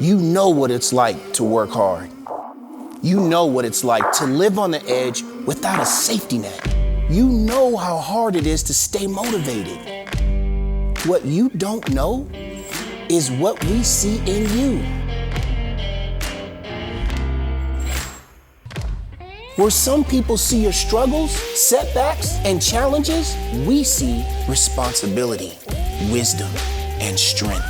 You know what it's like to work hard. You know what it's like to live on the edge without a safety net. You know how hard it is to stay motivated. What you don't know is what we see in you. Where some people see your struggles, setbacks, and challenges, we see responsibility, wisdom, and strength.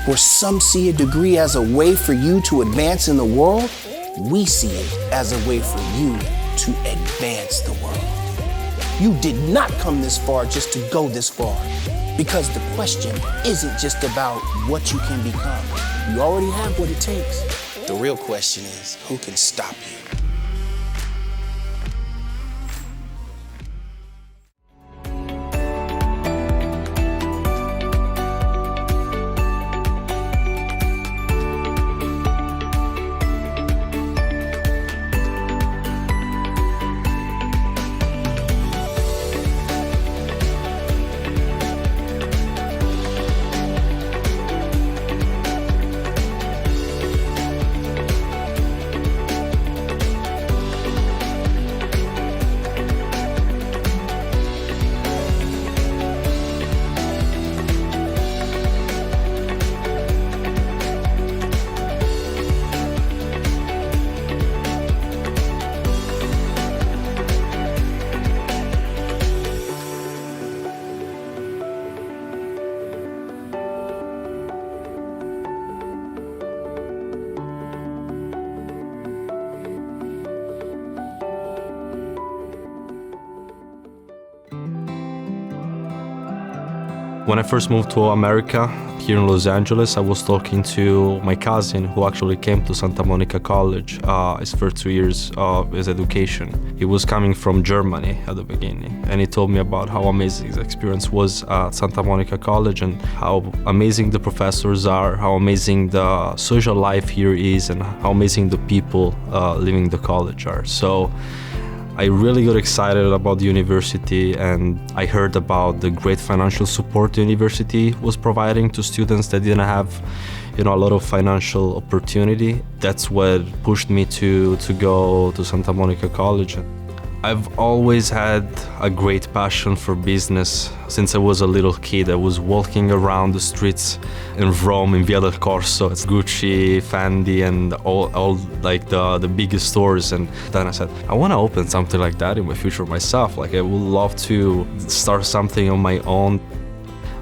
Where some see a degree as a way for you to advance in the world, we see it as a way for you to advance the world. You did not come this far just to go this far, because the question isn't just about what you can become. You already have what it takes. The real question is, who can stop you? When I first moved to America, here in Los Angeles, I was talking to my cousin who actually came to Santa Monica College his first 2 years of his education. He was coming from Germany at the beginning, and he told me about how amazing his experience was at Santa Monica College and how amazing the professors are, how amazing the social life here is, and how amazing the people living the college are. So I really got excited about the university, and I heard about the great financial support the university was providing to students that didn't have, a lot of financial opportunity. That's what pushed me to go to Santa Monica College. I've always had a great passion for business. Since I was a little kid, I was walking around the streets in Rome, in Via del Corso. It's Gucci, Fendi, and all like the biggest stores. And then I said, I want to open something like that in my future myself. Like, I would love to start something on my own.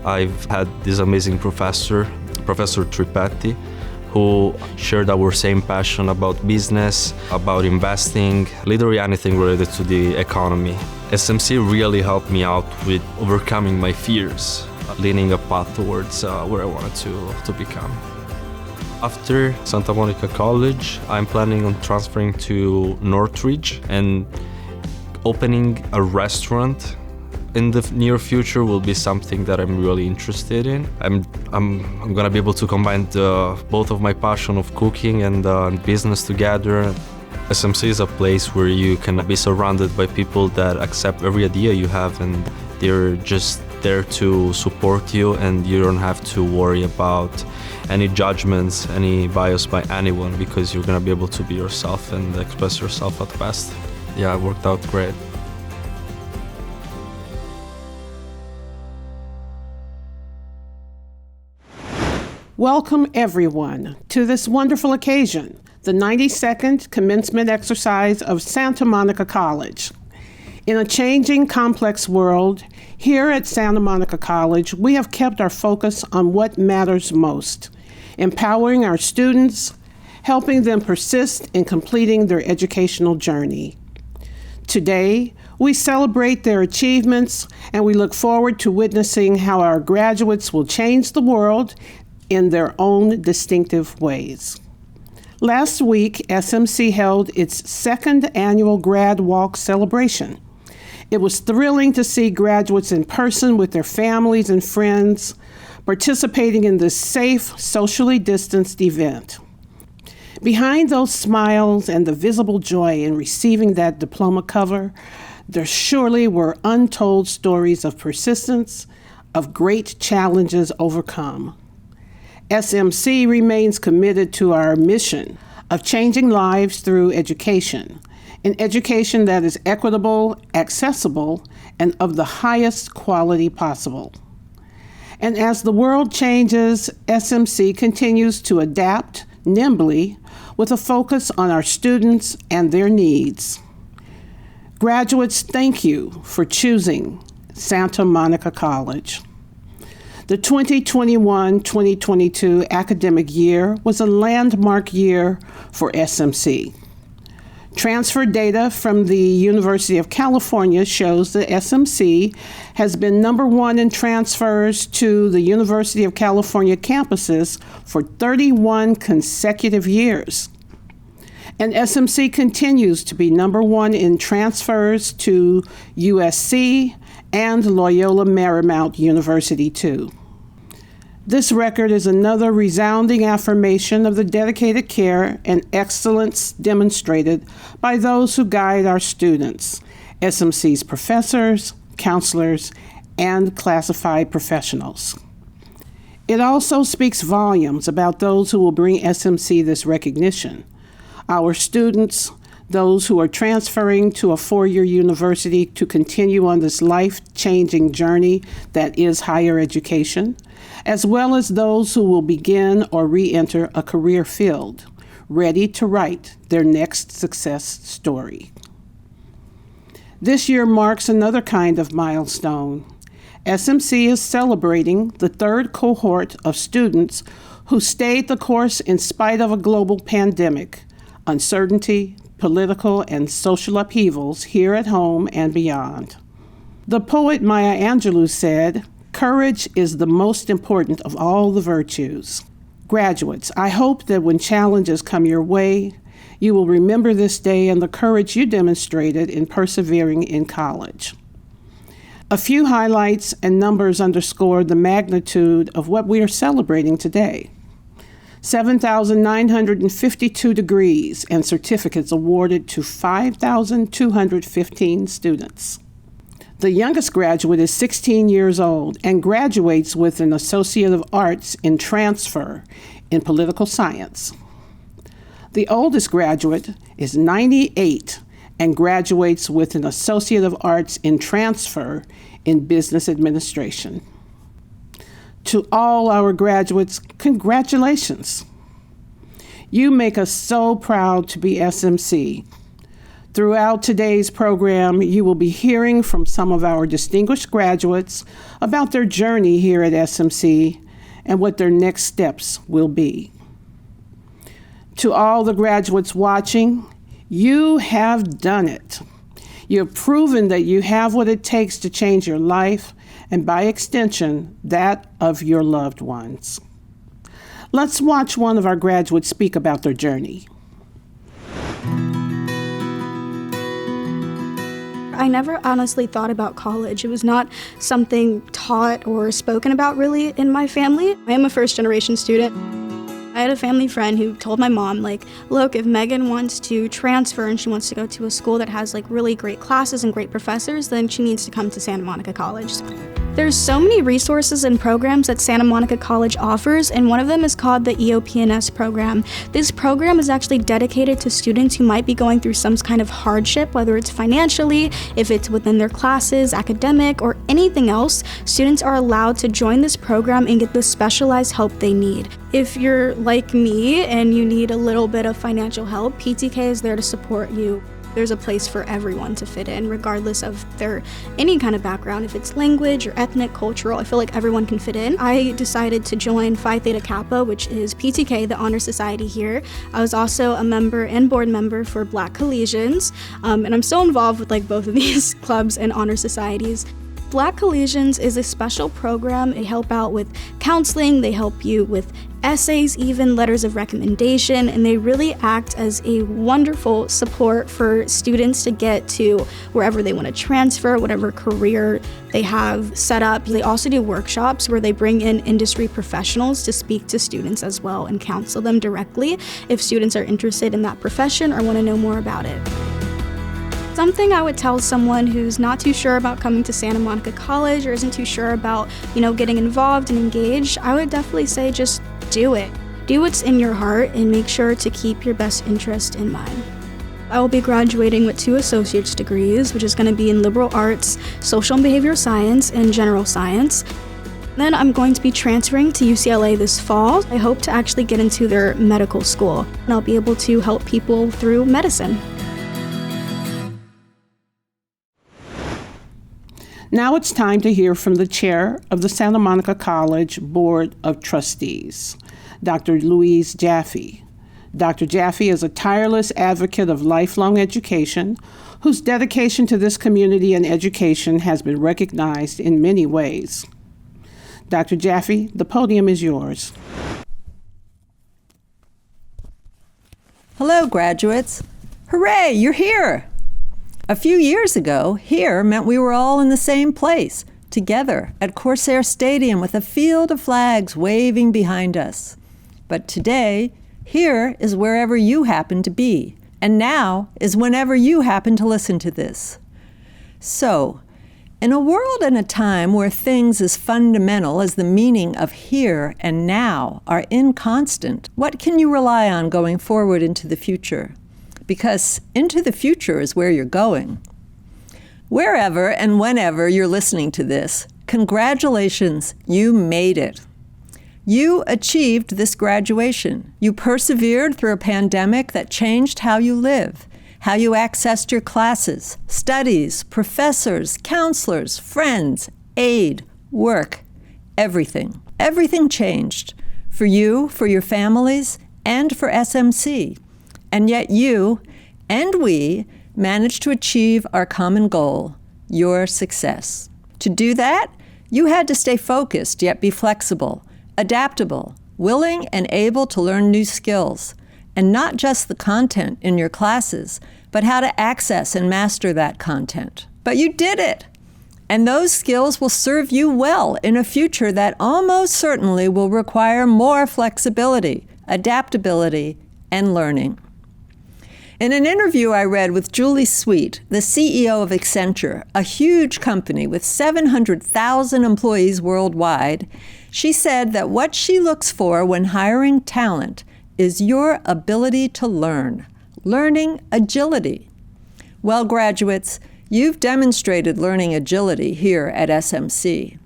I've had this amazing professor, Professor Tripetti, who shared our same passion about business, about investing, literally anything related to the economy. SMC really helped me out with overcoming my fears, leading a path towards where I wanted to become. After Santa Monica College, I'm planning on transferring to Northridge and opening a restaurant in the near future will be something that I'm really interested in. I'm gonna be able to combine both of my passion of cooking and business together. SMC is a place where you can be surrounded by people that accept every idea you have, and they're just there to support you, and you don't have to worry about any judgments, any bias by anyone, because you're gonna be able to be yourself and express yourself at best. Yeah, it worked out great. Welcome, everyone, to this wonderful occasion, the 92nd commencement exercise of Santa Monica College. In a changing, complex world, here at Santa Monica College, we have kept our focus on what matters most, empowering our students, helping them persist in completing their educational journey. Today, we celebrate their achievements, and we look forward to witnessing how our graduates will change the world in their own distinctive ways. Last week, SMC held its second annual Grad Walk celebration. It was thrilling to see graduates in person with their families and friends participating in this safe, socially distanced event. Behind those smiles and the visible joy in receiving that diploma cover, there surely were untold stories of persistence, of great challenges overcome. SMC remains committed to our mission of changing lives through education, an education that is equitable, accessible, and of the highest quality possible. And as the world changes, SMC continues to adapt nimbly with a focus on our students and their needs. Graduates, thank you for choosing Santa Monica College. The 2021-2022 academic year was a landmark year for SMC. Transfer data from the University of California shows that SMC has been number one in transfers to the University of California campuses for 31 consecutive years. And SMC continues to be number one in transfers to USC and Loyola Marymount University, too. This record is another resounding affirmation of the dedicated care and excellence demonstrated by those who guide our students, SMC's professors, counselors, and classified professionals. It also speaks volumes about those who will bring SMC this recognition. Our students, those who are transferring to a four-year university to continue on this life-changing journey that is higher education, as well as those who will begin or re-enter a career field, ready to write their next success story. This year marks another kind of milestone. SMC is celebrating the third cohort of students who stayed the course in spite of a global pandemic, uncertainty, political and social upheavals here at home and beyond. The poet Maya Angelou said, "Courage is the most important of all the virtues." Graduates, I hope that when challenges come your way, you will remember this day and the courage you demonstrated in persevering in college. A few highlights and numbers underscore the magnitude of what we are celebrating today. 7,952 degrees and certificates awarded to 5,215 students. The youngest graduate is 16 years old and graduates with an Associate of Arts in Transfer in Political Science. The oldest graduate is 98 and graduates with an Associate of Arts in Transfer in Business Administration. To all our graduates, congratulations. You make us so proud to be SMC. Throughout today's program, you will be hearing from some of our distinguished graduates about their journey here at SMC and what their next steps will be. To all the graduates watching, you have done it. You have proven that you have what it takes to change your life and by extension, that of your loved ones. Let's watch one of our graduates speak about their journey. I never honestly thought about college. It was not something taught or spoken about really in my family. I am a first-generation student. I had a family friend who told my mom, look, if Megan wants to transfer and she wants to go to a school that has really great classes and great professors, then she needs to come to Santa Monica College. There's so many resources and programs that Santa Monica College offers, and one of them is called the EOP&S program. This program is actually dedicated to students who might be going through some kind of hardship, whether it's financially, if it's within their classes, academic, or anything else. Students are allowed to join this program and get the specialized help they need. If you're like me and you need a little bit of financial help, PTK is there to support you. There's a place for everyone to fit in, regardless of their any kind of background. If it's language or ethnic, cultural, I feel like everyone can fit in. I decided to join Phi Theta Kappa, which is PTK, the honor society here. I was also a member and board member for Black Collegians, and I'm still involved with both of these clubs and honor societies. Black Collegians is a special program. They help out with counseling, they help you with essays, even letters of recommendation, and they really act as a wonderful support for students to get to wherever they want to transfer, whatever career they have set up. They also do workshops where they bring in industry professionals to speak to students as well and counsel them directly if students are interested in that profession or want to know more about it. Something I would tell someone who's not too sure about coming to Santa Monica College or isn't too sure about, getting involved and engaged, I would definitely say just do it. Do what's in your heart and make sure to keep your best interest in mind. I will be graduating with 2 associate's degrees, which is going to be in liberal arts, social and behavioral science, and general science. Then I'm going to be transferring to UCLA this fall. I hope to actually get into their medical school, and I'll be able to help people through medicine. Now it's time to hear from the chair of the Santa Monica College Board of Trustees, Dr. Louise Jaffe. Dr. Jaffe is a tireless advocate of lifelong education, whose dedication to this community and education has been recognized in many ways. Dr. Jaffe, the podium is yours. Hello, graduates. Hooray, you're here! A few years ago, here meant we were all in the same place, together at Corsair Stadium with a field of flags waving behind us. But today, here is wherever you happen to be, and now is whenever you happen to listen to this. So, in a world and a time where things as fundamental as the meaning of here and now are inconstant, what can you rely on going forward into the future? Because into the future is where you're going. Wherever and whenever you're listening to this, congratulations, you made it. You achieved this graduation. You persevered through a pandemic that changed how you live, how you accessed your classes, studies, professors, counselors, friends, aid, work, everything. Everything changed for you, for your families, and for SMC. And yet you and we managed to achieve our common goal, your success. To do that, you had to stay focused yet be flexible, adaptable, willing and able to learn new skills, and not just the content in your classes, but how to access and master that content. But you did it! And those skills will serve you well in a future that almost certainly will require more flexibility, adaptability, and learning. In an interview I read with Julie Sweet, the CEO of Accenture, a huge company with 700,000 employees worldwide, she said that what she looks for when hiring talent is your ability to learn, learning agility. Well, graduates, you've demonstrated learning agility here at SMC.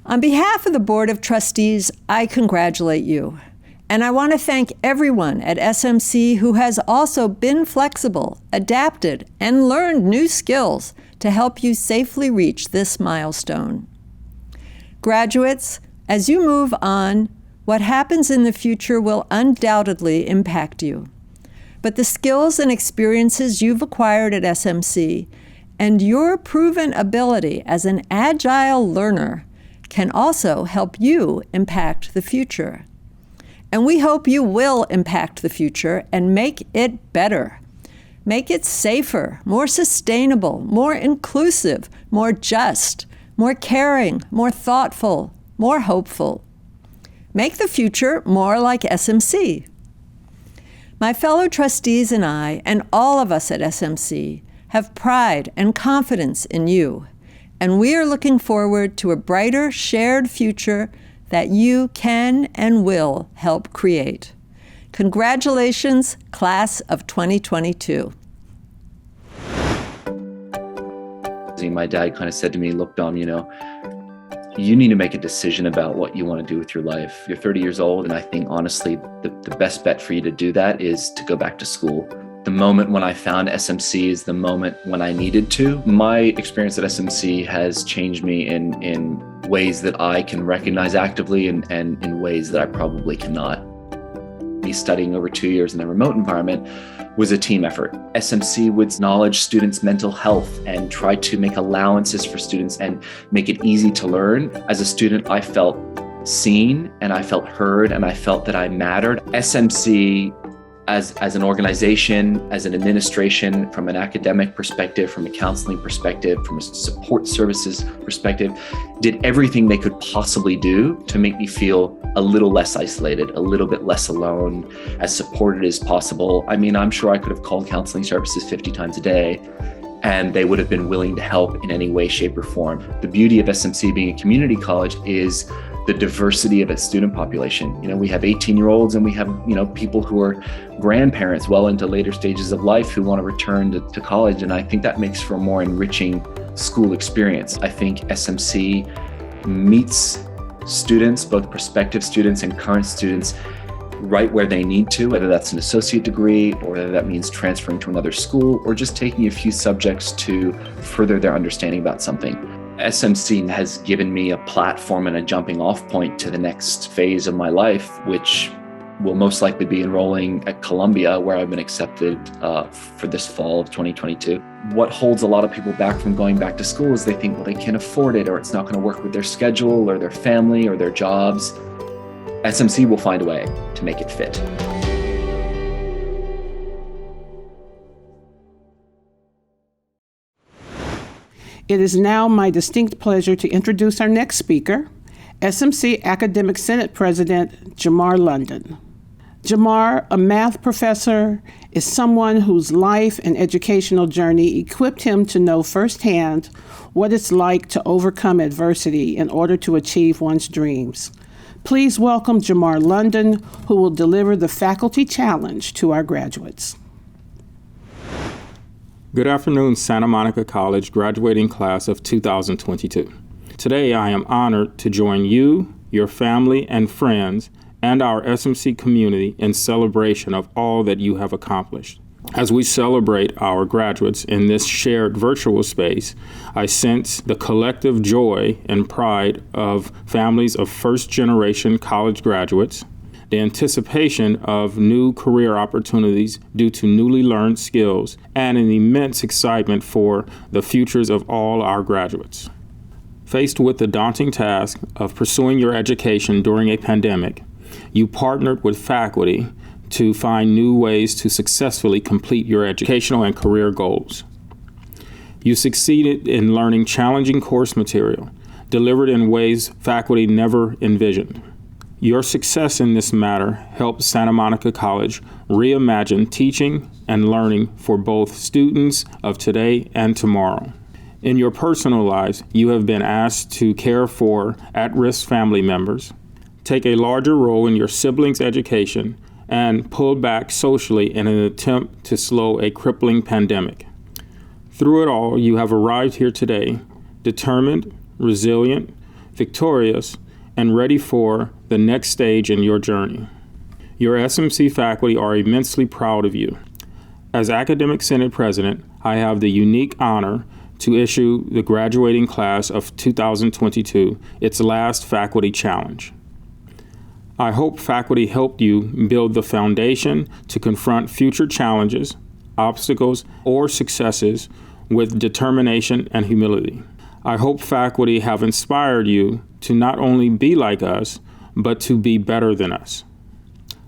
On behalf of the Board of Trustees, I congratulate you. And I want to thank everyone at SMC who has also been flexible, adapted, and learned new skills to help you safely reach this milestone. Graduates, as you move on, what happens in the future will undoubtedly impact you. But the skills and experiences you've acquired at SMC and your proven ability as an agile learner can also help you impact the future. And we hope you will impact the future and make it better. Make it safer, more sustainable, more inclusive, more just, more caring, more thoughtful, more hopeful. Make the future more like SMC. My fellow trustees and I, and all of us at SMC, have pride and confidence in you, and we are looking forward to a brighter shared future that you can and will help create. Congratulations, class of 2022. My dad kind of said to me, look, Dom, you need to make a decision about what you want to do with your life. You're 30 years old, and I think honestly, the best bet for you to do that is to go back to school. The moment when I found SMC is the moment when I needed to. My experience at SMC has changed me in ways that I can recognize actively and in ways that I probably cannot. Me studying over 2 years in a remote environment was a team effort. SMC would acknowledge students' mental health and try to make allowances for students and make it easy to learn. As a student, I felt seen and I felt heard and I felt that I mattered. SMC as an organization, as an administration, from an academic perspective, from a counseling perspective, from a support services perspective, did everything they could possibly do to make me feel a little less isolated, a little bit less alone, as supported as possible. I mean, I'm sure I could have called counseling services 50 times a day, and they would have been willing to help in any way, shape, or form. The beauty of SMC being a community college is the diversity of its student population. We have 18-year-olds and we have, people who are grandparents well into later stages of life who want to return to college. And I think that makes for a more enriching school experience. I think SMC meets students, both prospective students and current students, right where they need to, whether that's an associate degree or whether that means transferring to another school or just taking a few subjects to further their understanding about something. SMC has given me a platform and a jumping off point to the next phase of my life, which will most likely be enrolling at Columbia, where I've been accepted for this fall of 2022. What holds a lot of people back from going back to school is they think, well, they can't afford it, or it's not going to work with their schedule or their family or their jobs. SMC will find a way to make it fit. It is now my distinct pleasure to introduce our next speaker, SMC Academic Senate President Jamar London. Jamar, a math professor, is someone whose life and educational journey equipped him to know firsthand what it's like to overcome adversity in order to achieve one's dreams. Please welcome Jamar London, who will deliver the faculty challenge to our graduates. Good afternoon, Santa Monica College graduating class of 2022. Today, I am honored to join you, your family and friends, and our SMC community in celebration of all that you have accomplished. As we celebrate our graduates in this shared virtual space, I sense the collective joy and pride of families of first-generation college graduates, the anticipation of new career opportunities due to newly learned skills, and an immense excitement for the futures of all our graduates. Faced with the daunting task of pursuing your education during a pandemic, you partnered with faculty to find new ways to successfully complete your educational and career goals. You succeeded in learning challenging course material, delivered in ways faculty never envisioned. Your success in this matter helped Santa Monica College reimagine teaching and learning for both students of today and tomorrow. In your personal lives, you have been asked to care for at-risk family members, take a larger role in your siblings' education, and pull back socially in an attempt to slow a crippling pandemic. Through it all, you have arrived here today, determined, resilient, victorious, and ready for the next stage in your journey. Your SMC faculty are immensely proud of you. As Academic Senate President, I have the unique honor to issue the graduating class of 2022 its last faculty challenge. I hope faculty helped you build the foundation to confront future challenges, obstacles, or successes with determination and humility. I hope faculty have inspired you to not only be like us, but to be better than us.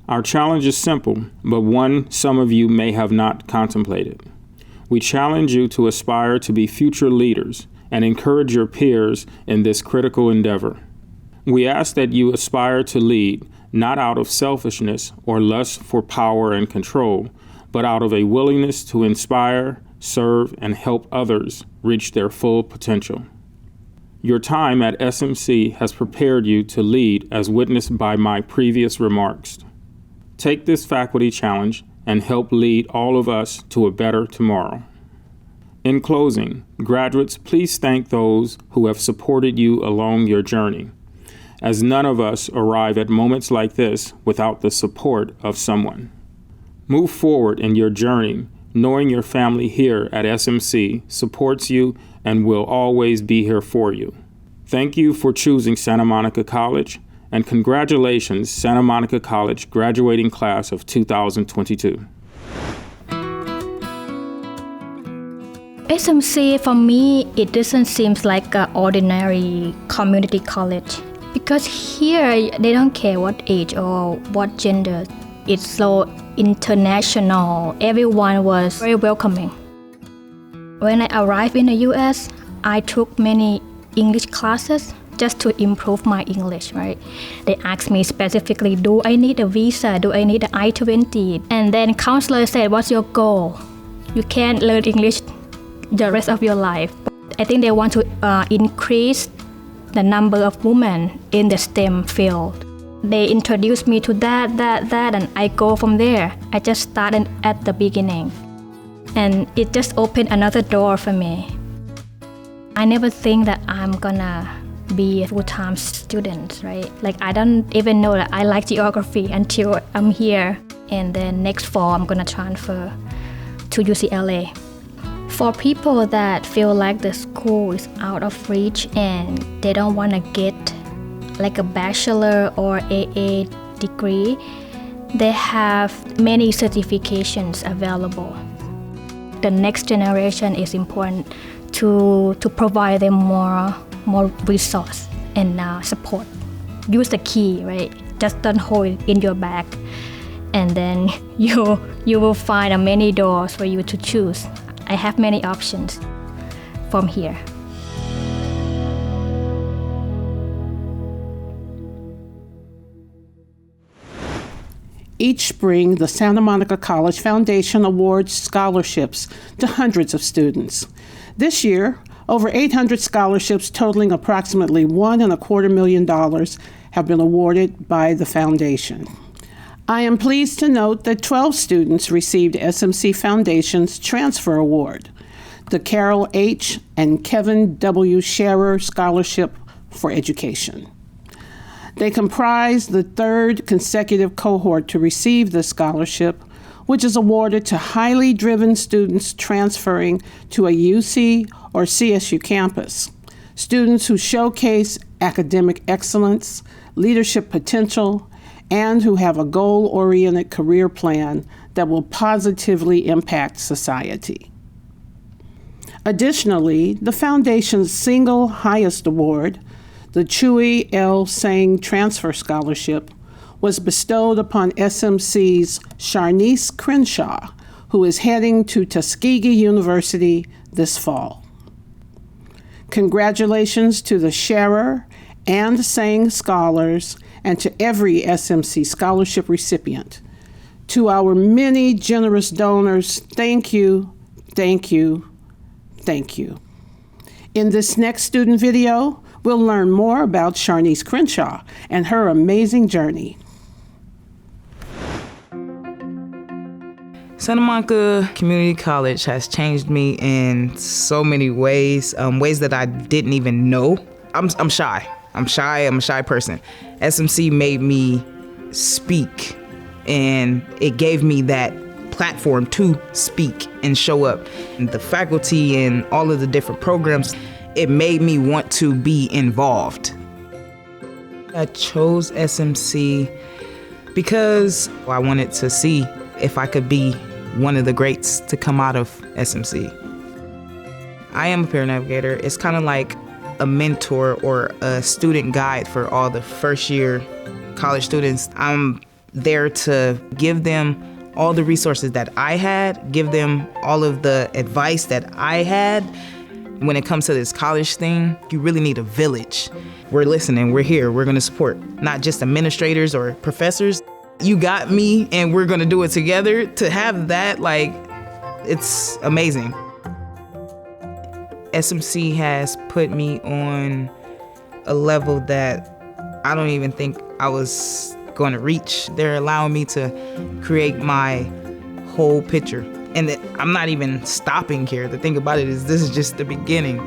Our challenge is simple, but one some of you may have not contemplated. We challenge you to aspire to be future leaders and encourage your peers in this critical endeavor. We ask that you aspire to lead not out of selfishness or lust for power and control, but out of a willingness to inspire, serve, and help others reach their full potential. Your time at SMC has prepared you to lead, as witnessed by my previous remarks. Take this faculty challenge and help lead all of us to a better tomorrow. In closing, graduates, please thank those who have supported you along your journey, as none of us arrive at moments like this without the support of someone. Move forward in your journey, knowing your family here at SMC supports you and will always be here for you. Thank you for choosing Santa Monica College, and congratulations, Santa Monica College graduating class of 2022. SMC, for me, it doesn't seem like an ordinary community college. Because here, they don't care what age or what gender. It's so international. Everyone was very welcoming. When I arrived in the US, I took many English classes just to improve my English, right? They asked me specifically, do I need a visa? Do I need an I-20? And then counselor said, what's your goal? You can't learn English the rest of your life. I think they want to increase the number of women in the STEM field. They introduced me to that, and I go from there. I just started at the beginning. And it just opened another door for me. I never think that I'm gonna be a full-time student, right? Like I don't even know that I like geography until I'm here. And then next fall, I'm gonna transfer to UCLA. For people that feel like the school is out of reach and they don't wanna get like a bachelor or AA degree, they have many certifications available. The next generation is important to provide them more resource and support. Use the key, right? Just don't hold it in your bag, and then you will find many doors for you to choose. I have many options from here. Each spring, the Santa Monica College Foundation awards scholarships to hundreds of students. This year, over 800 scholarships totaling approximately $1.25 million have been awarded by the foundation. I am pleased to note that 12 students received SMC Foundation's Transfer Award, the Carol H. and Kevin W. Scherer Scholarship for Education. They comprise the third consecutive cohort to receive this scholarship, which is awarded to highly driven students transferring to a UC or CSU campus, students who showcase academic excellence, leadership potential, and who have a goal-oriented career plan that will positively impact society. Additionally, the Foundation's single highest award, the Chui L. Sang Transfer Scholarship, was bestowed upon SMC's Sharnice Crenshaw, who is heading to Tuskegee University this fall. Congratulations to the Scherer and Sang scholars and to every SMC scholarship recipient. To our many generous donors, thank you, thank you, thank you. In this next student video, we'll learn more about Sharnice Crenshaw and her amazing journey. Santa Monica Community College has changed me in so many ways, ways that I didn't even know. I'm shy. I'm a shy person. SMC made me speak, and it gave me that platform to speak and show up. And the faculty and all of the different programs, it made me want to be involved. I chose SMC because I wanted to see if I could be one of the greats to come out of SMC. I am a peer navigator. It's kind of like a mentor or a student guide for all the first year college students. I'm there to give them all the resources that I had, give them all of the advice that I had. When it comes to this college thing, you really need a village. We're listening, we're here, we're gonna support not just administrators or professors. You got me and we're gonna do it together. To have that, like, it's amazing. SMC has put me on a level that I don't even think I was going to reach. They're allowing me to create my whole picture. And I'm not even stopping here. The thing about it is this is just the beginning.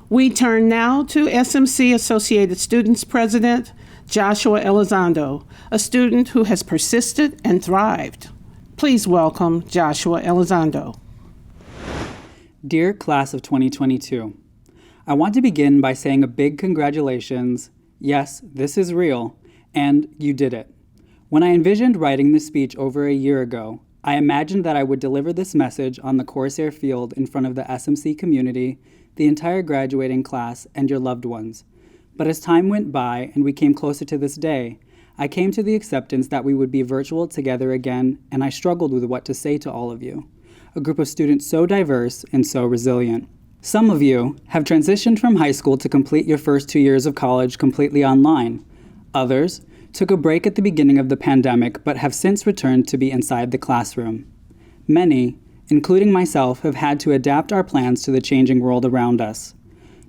We turn now to SMC Associated Students President Joshua Elizondo, a student who has persisted and thrived. Please welcome Joshua Elizondo. Dear Class of 2022, I want to begin by saying a big congratulations. Yes, this is real, and you did it. When I envisioned writing this speech over a year ago, I imagined that I would deliver this message on the Corsair field in front of the SMC community, the entire graduating class, and your loved ones. But as time went by and we came closer to this day, I came to the acceptance that we would be virtual together again, and I struggled with what to say to all of you, a group of students so diverse and so resilient. Some of you have transitioned from high school to complete your first 2 years of college completely online. Others took a break at the beginning of the pandemic but have since returned to be inside the classroom. Many, including myself, have had to adapt our plans to the changing world around us.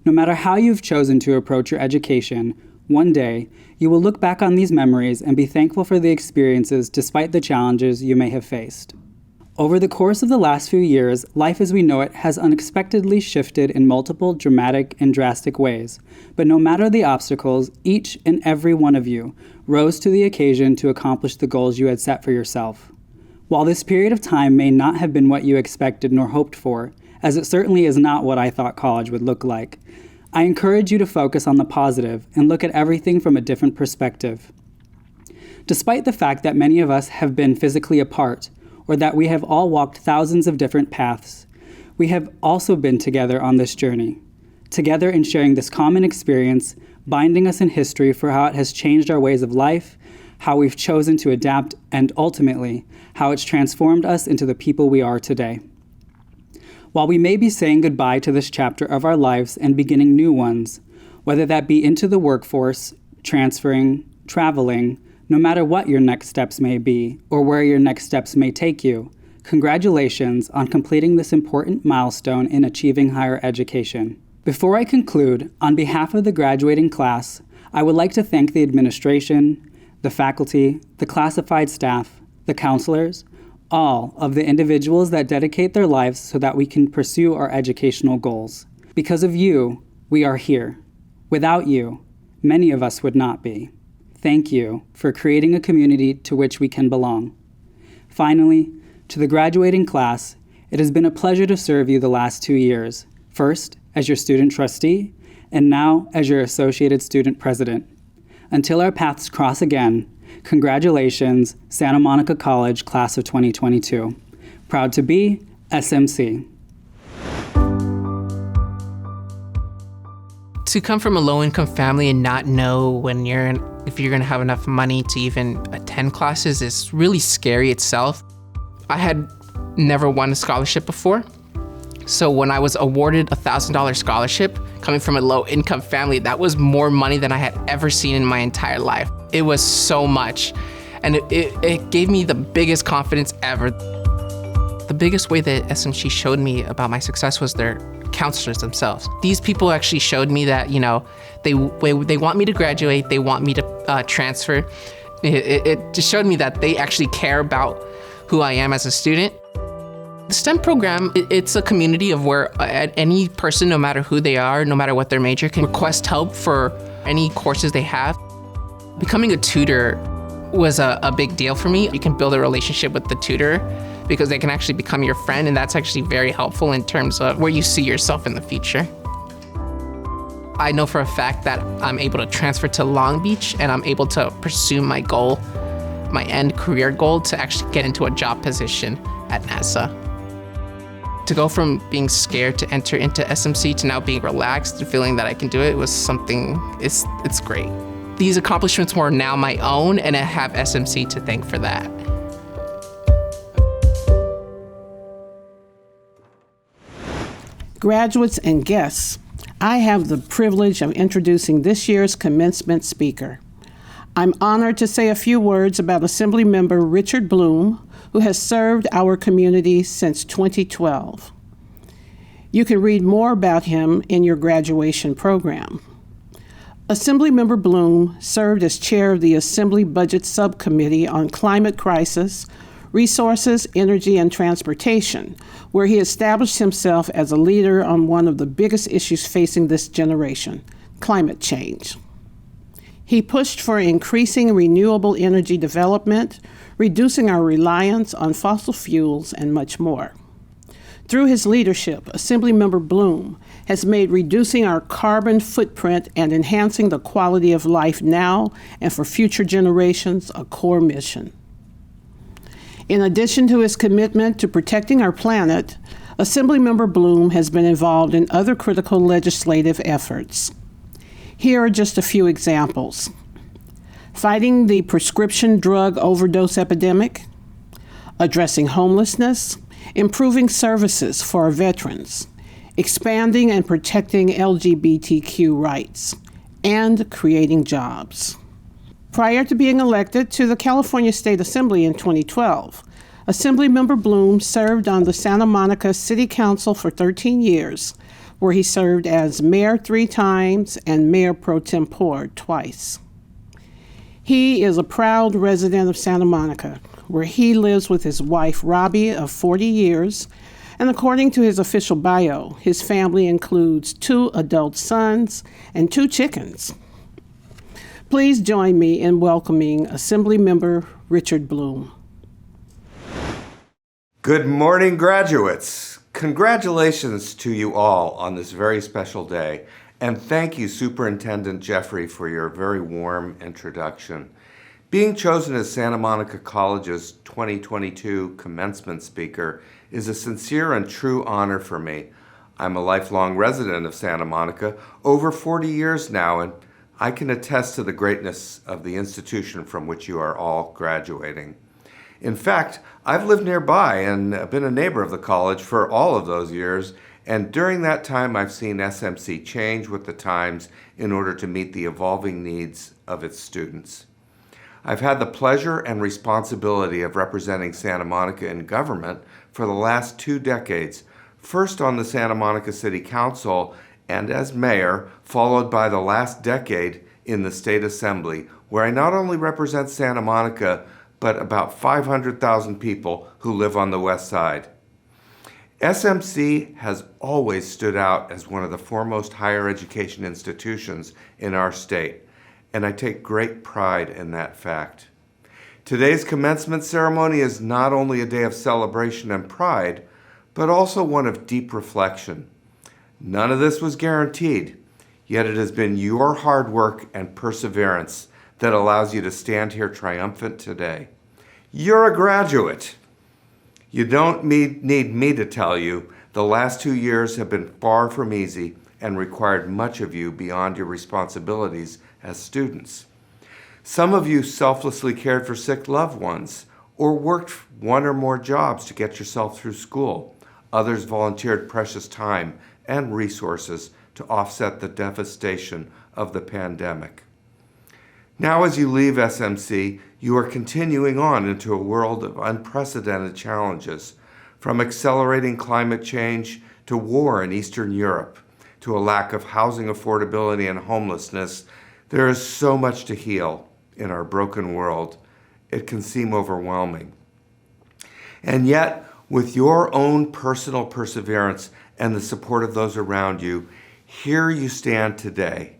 No matter how you've chosen to approach your education, one day you will look back on these memories and be thankful for the experiences despite the challenges you may have faced. Over the course of the last few years, life as we know it has unexpectedly shifted in multiple dramatic and drastic ways. But no matter the obstacles, each and every one of you rose to the occasion to accomplish the goals you had set for yourself. While this period of time may not have been what you expected nor hoped for, as it certainly is not what I thought college would look like, I encourage you to focus on the positive and look at everything from a different perspective. Despite the fact that many of us have been physically apart, or that we have all walked thousands of different paths, we have also been together on this journey, together in sharing this common experience, binding us in history for how it has changed our ways of life, how we've chosen to adapt, and ultimately, how it's transformed us into the people we are today. While we may be saying goodbye to this chapter of our lives and beginning new ones, whether that be into the workforce, transferring, traveling, no matter what your next steps may be or where your next steps may take you, congratulations on completing this important milestone in achieving higher education. Before I conclude, on behalf of the graduating class, I would like to thank the administration, the faculty, the classified staff, the counselors, all of the individuals that dedicate their lives so that we can pursue our educational goals. Because of you, we are here. Without you, many of us would not be. Thank you for creating a community to which we can belong. Finally, to the graduating class, it has been a pleasure to serve you the last 2 years, first as your student trustee, and now as your associated student president. Until our paths cross again, congratulations, Santa Monica College Class of 2022. Proud to be SMC. To come from a low-income family and not know if you're gonna have enough money to even attend classes is really scary itself. I had never won a scholarship before. So when I was awarded a $1,000 scholarship coming from a low-income family, that was more money than I had ever seen in my entire life. It was so much, and it gave me the biggest confidence ever. The biggest way that SMC showed me about my success was their counselors themselves. These people actually showed me that, they want me to graduate, they want me to transfer. It just showed me that they actually care about who I am as a student. The STEM program, it's a community of where any person, no matter who they are, no matter what their major, can request help for any courses they have. Becoming a tutor was a big deal for me. You can build a relationship with the tutor because they can actually become your friend, and that's actually very helpful in terms of where you see yourself in the future. I know for a fact that I'm able to transfer to Long Beach and I'm able to pursue my goal, my end career goal, to actually get into a job position at NASA. To go from being scared to enter into SMC to now being relaxed and feeling that I can do it was something, it's great. These accomplishments were now my own, and I have SMC to thank for that. Graduates and guests, I have the privilege of introducing this year's commencement speaker. I'm honored to say a few words about Assembly Member Richard Bloom, who has served our community since 2012. You can read more about him in your graduation program. Assemblymember Bloom served as chair of the Assembly Budget Subcommittee on Climate Crisis, Resources, Energy, and Transportation, where he established himself as a leader on one of the biggest issues facing this generation, climate change. He pushed for increasing renewable energy development, reducing our reliance on fossil fuels, and much more. Through his leadership, Assemblymember Bloom has made reducing our carbon footprint and enhancing the quality of life now and for future generations a core mission. In addition to his commitment to protecting our planet, Assemblymember Bloom has been involved in other critical legislative efforts. Here are just a few examples. Fighting the prescription drug overdose epidemic, addressing homelessness, improving services for our veterans, expanding and protecting LGBTQ rights, and creating jobs. Prior to being elected to the California State Assembly in 2012, Assemblymember Bloom served on the Santa Monica City Council for 13 years, where he served as mayor 3 times and mayor pro tempore twice. He is a proud resident of Santa Monica, where he lives with his wife Robbie of 40 years, and according to his official bio, his family includes 2 adult sons and 2 chickens. Please join me in welcoming Assemblymember Richard Bloom. Good morning, graduates. Congratulations to you all on this very special day, and thank you, Superintendent Jeffrey, for your very warm introduction. Being chosen as Santa Monica College's 2022 commencement speaker is a sincere and true honor for me. I'm a lifelong resident of Santa Monica, over 40 years now, and I can attest to the greatness of the institution from which you are all graduating. In fact, I've lived nearby and been a neighbor of the college for all of those years, and during that time I've seen SMC change with the times in order to meet the evolving needs of its students. I've had the pleasure and responsibility of representing Santa Monica in government for the last 2 decades, first on the Santa Monica City Council and as mayor, followed by the last decade in the State Assembly, where I not only represent Santa Monica, but about 500,000 people who live on the west side. SMC has always stood out as one of the foremost higher education institutions in our state, and I take great pride in that fact. Today's commencement ceremony is not only a day of celebration and pride, but also one of deep reflection. None of this was guaranteed, yet it has been your hard work and perseverance that allows you to stand here triumphant today. You're a graduate. You don't need me to tell you the last 2 years have been far from easy and required much of you beyond your responsibilities as students. Some of you selflessly cared for sick loved ones or worked 1 or more jobs to get yourself through school. Others volunteered precious time and resources to offset the devastation of the pandemic. Now, as you leave SMC, you are continuing on into a world of unprecedented challenges, from accelerating climate change to war in Eastern Europe, to a lack of housing affordability and homelessness. There is so much to heal in our broken world. It can seem overwhelming. And yet, with your own personal perseverance and the support of those around you, here you stand today.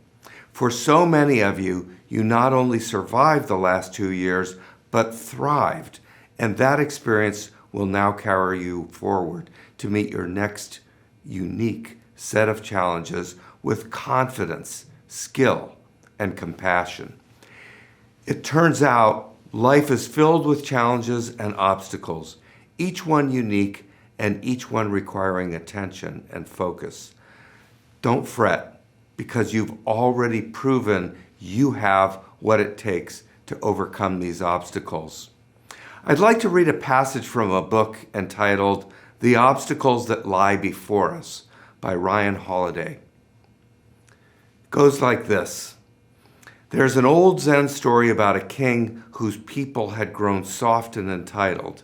For so many of you, you not only survived the last 2 years, but thrived, and that experience will now carry you forward to meet your next unique set of challenges with confidence, skill, and compassion. It turns out life is filled with challenges and obstacles, each one unique and each one requiring attention and focus. Don't fret, because you've already proven you have what it takes to overcome these obstacles. I'd like to read a passage from a book entitled The Obstacles That Lie Before Us by Ryan Holiday. It goes like this. There's an old Zen story about a king whose people had grown soft and entitled.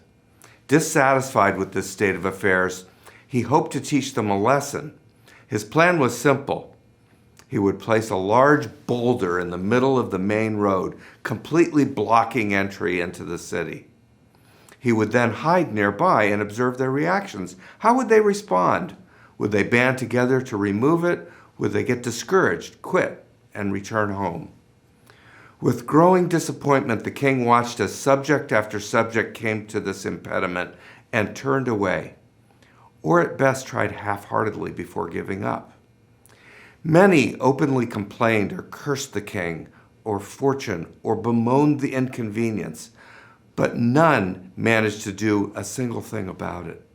Dissatisfied with this state of affairs, he hoped to teach them a lesson. His plan was simple. He would place a large boulder in the middle of the main road, completely blocking entry into the city. He would then hide nearby and observe their reactions. How would they respond? Would they band together to remove it? Would they get discouraged, quit, and return home? With growing disappointment, the king watched as subject after subject came to this impediment and turned away, or at best tried half-heartedly before giving up. Many openly complained or cursed the king or fortune or bemoaned the inconvenience, but none managed to do a single thing about it.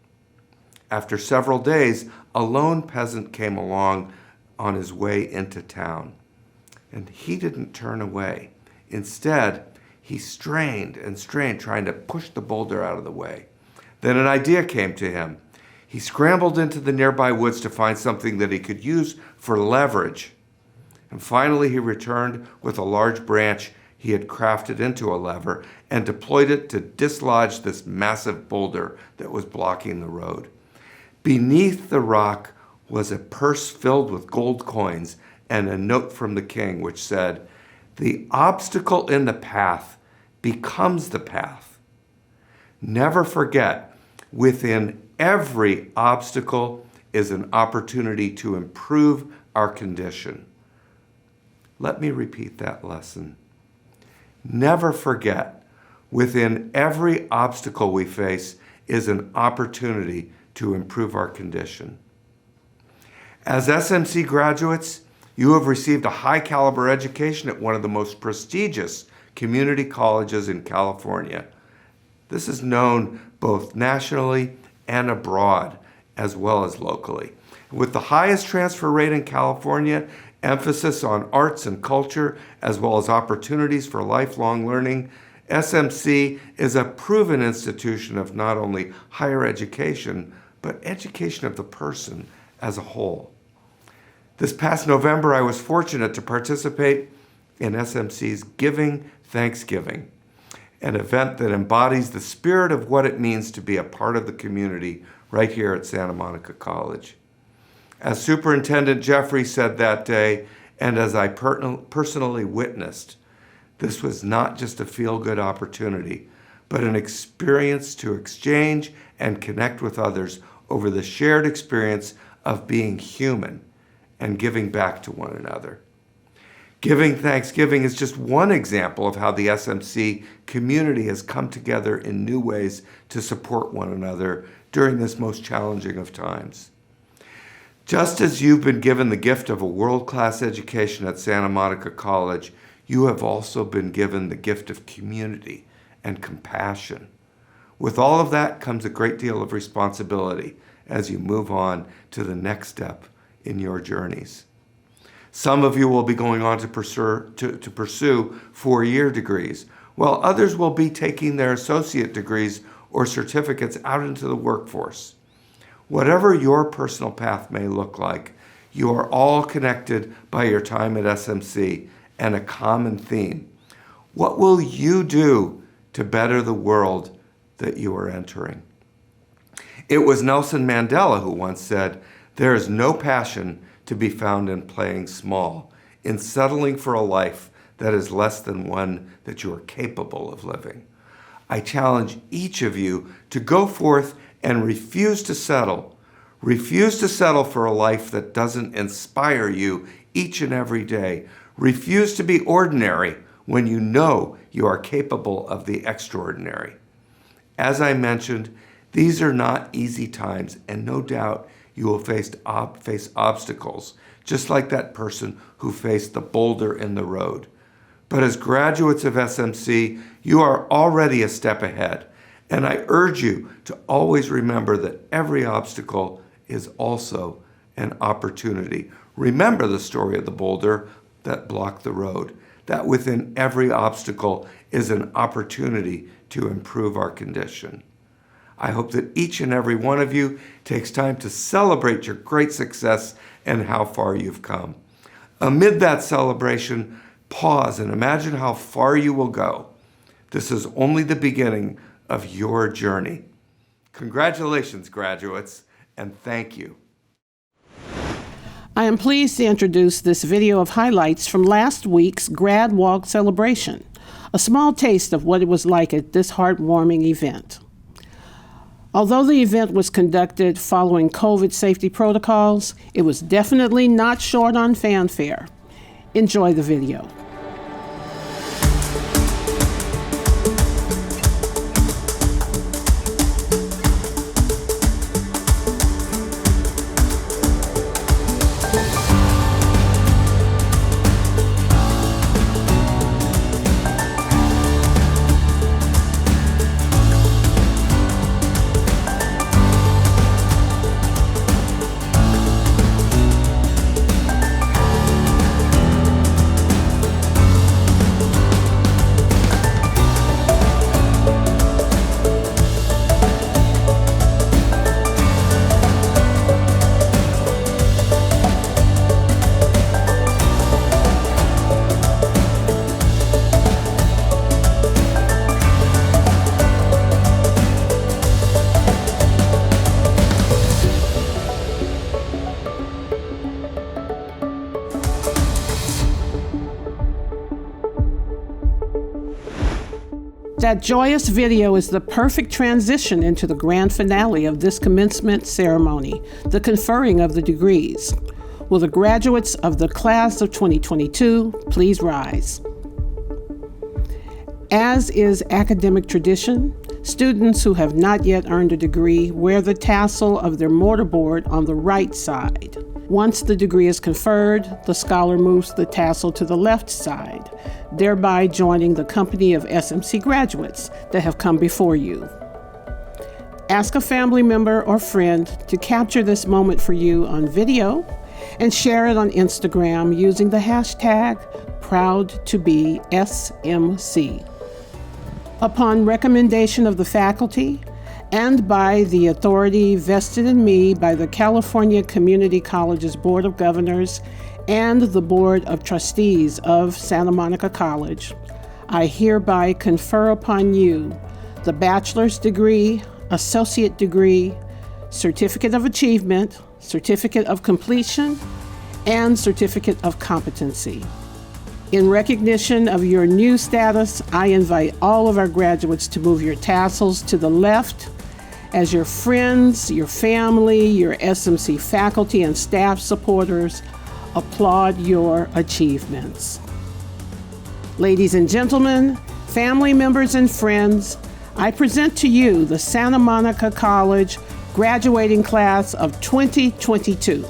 After several days, a lone peasant came along on his way into town, and he didn't turn away. Instead, he strained and strained, trying to push the boulder out of the way. Then an idea came to him. He scrambled into the nearby woods to find something that he could use for leverage. And finally, he returned with a large branch he had crafted into a lever and deployed it to dislodge this massive boulder that was blocking the road. Beneath the rock was a purse filled with gold coins and a note from the king which said, "The obstacle in the path becomes the path." Never forget, within every obstacle is an opportunity to improve our condition. Let me repeat that lesson. Never forget, within every obstacle we face is an opportunity to improve our condition. As SMC graduates, you have received a high caliber education at one of the most prestigious community colleges in California. This is known both nationally and abroad, as well as locally. With the highest transfer rate in California, emphasis on arts and culture, as well as opportunities for lifelong learning, SMC is a proven institution of not only higher education, but education of the person as a whole. This past November, I was fortunate to participate in SMC's Giving Thanksgiving, an event that embodies the spirit of what it means to be a part of the community right here at Santa Monica College. As Superintendent Jeffrey said that day, and as I personally witnessed, this was not just a feel-good opportunity, but an experience to exchange and connect with others over the shared experience of being human and giving back to one another. Giving Thanksgiving is just one example of how the SMC community has come together in new ways to support one another during this most challenging of times. Just as you've been given the gift of a world-class education at Santa Monica College, you have also been given the gift of community and compassion. With all of that comes a great deal of responsibility as you move on to the next step in your journeys. Some of you will be going on to pursue four-year degrees, while others will be taking their associate degrees or certificates out into the workforce. Whatever your personal path may look like, you are all connected by your time at SMC and a common theme. What will you do to better the world that you are entering? It was Nelson Mandela who once said, "There is no passion to be found in playing small, in settling for a life that is less than one that you are capable of living." I challenge each of you to go forth and refuse to settle. Refuse to settle for a life that doesn't inspire you each and every day. Refuse to be ordinary when you know you are capable of the extraordinary. As I mentioned, these are not easy times, and no doubt you will face obstacles, just like that person who faced the boulder in the road. But as graduates of SMC, you are already a step ahead, and I urge you to always remember that every obstacle is also an opportunity. Remember the story of the boulder that blocked the road, that within every obstacle is an opportunity to improve our condition. I hope that each and every one of you takes time to celebrate your great success and how far you've come. Amid that celebration, pause and imagine how far you will go. This is only the beginning of your journey. Congratulations, graduates, and thank you. I am pleased to introduce this video of highlights from last week's Grad Walk celebration, a small taste of what it was like at this heartwarming event. Although the event was conducted following COVID safety protocols, it was definitely not short on fanfare. Enjoy the video. That joyous video is the perfect transition into the grand finale of this commencement ceremony, the conferring of the degrees. Will the graduates of the class of 2022 please rise? As is academic tradition, students who have not yet earned a degree wear the tassel of their mortarboard on the right side. Once the degree is conferred, the scholar moves the tassel to the left side, thereby joining the company of SMC graduates that have come before you. Ask a family member or friend to capture this moment for you on video and share it on Instagram using the hashtag ProudToBeSMC. Upon recommendation of the faculty and by the authority vested in me by the California Community College's Board of Governors and the Board of Trustees of Santa Monica College, I hereby confer upon you the bachelor's degree, associate degree, certificate of achievement, certificate of completion, and certificate of competency. In recognition of your new status, I invite all of our graduates to move your tassels to the left as your friends, your family, your SMC faculty and staff supporters applaud your achievements. Ladies and gentlemen, family members and friends, I present to you the Santa Monica College graduating class of 2022.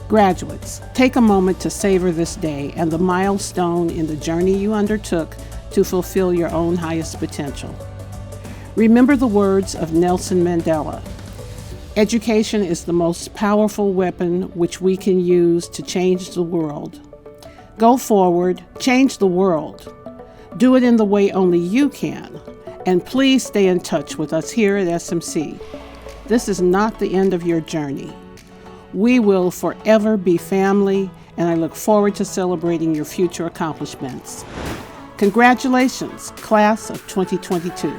Graduates, take a moment to savor this day and the milestone in the journey you undertook to fulfill your own highest potential. Remember the words of Nelson Mandela. Education is the most powerful weapon which we can use to change the world. Go forward, change the world. Do it in the way only you can. And please stay in touch with us here at SMC. This is not the end of your journey. We will forever be family, and I look forward to celebrating your future accomplishments. Congratulations, class of 2022.